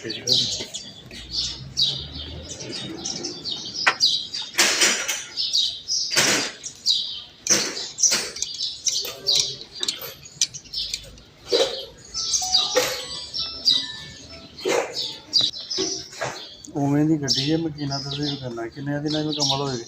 उवें दी गड्डी है मकीना तस्वीर करना किन्ने दिन में मुकम्मल होएगी।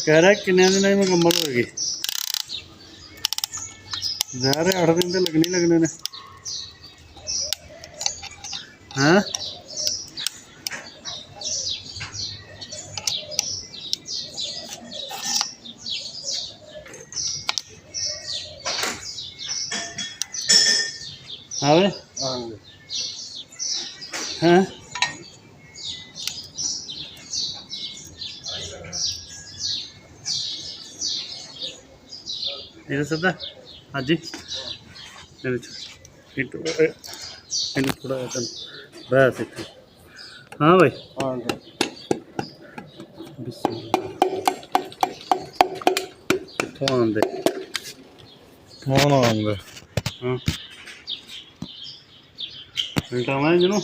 कह रहा है किन्ने दिन में मुकम्मल होएगी। ज़ाहिर है 8 दिन तो लगने ही लगने ने। हाँ आवे हाँ ये सदा हाँ जी थोड़ा बस इतने। हाँ भाई हाँ कितों आंदे कौन आंदे हाँ मिलता मैं जनू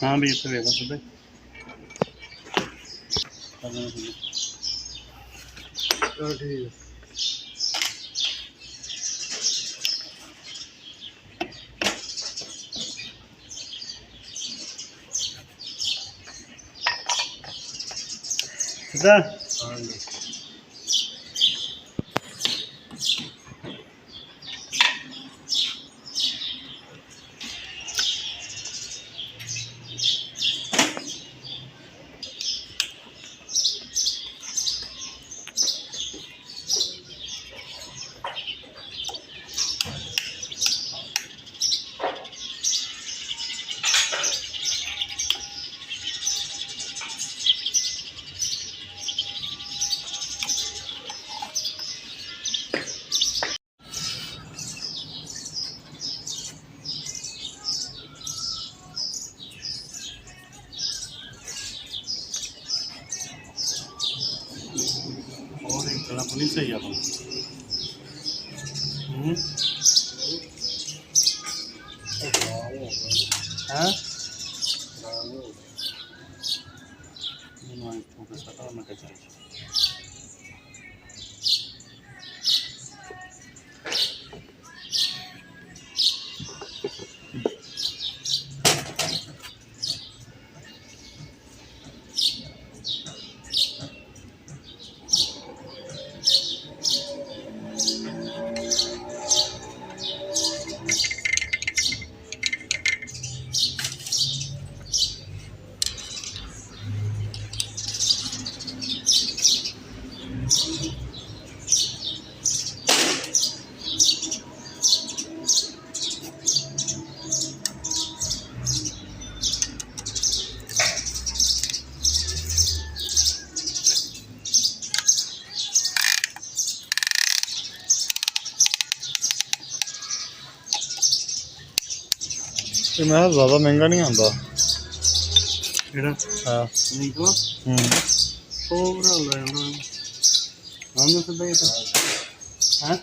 हाँ भी इसे देखा सुबह ठीक है। सीधा नहीं सही अपन हाँ ਤੇ ਮੈਂ ਕਿਹਾ ਜ਼ਿਆਦਾ ਮਹਿੰਗਾ ਨਹੀਂ ਆਉਂਦਾ। ਕਿਹੜਾ ਹਾਂ ਨਿਕਲਾ ਹੂੰ 100 ਭਰਾ ਲੈ ਜਾਂਦਾ ਹਾਂ ਮੈਂ ਸਿੱਧਾ ਹੀ ਹੈ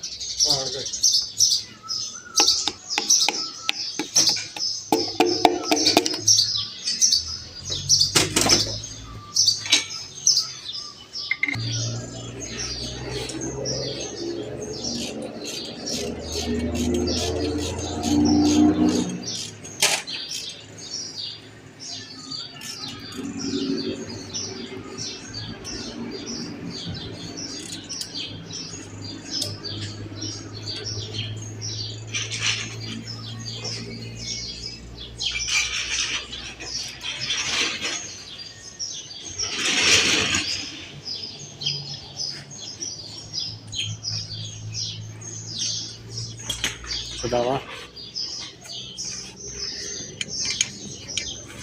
dawa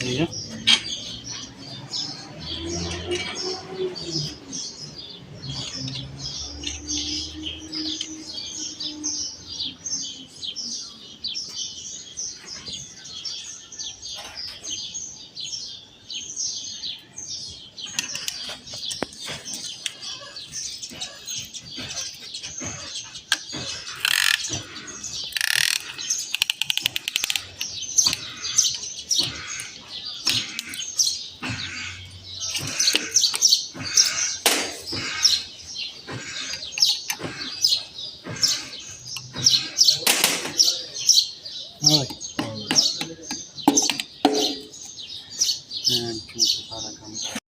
iya All right.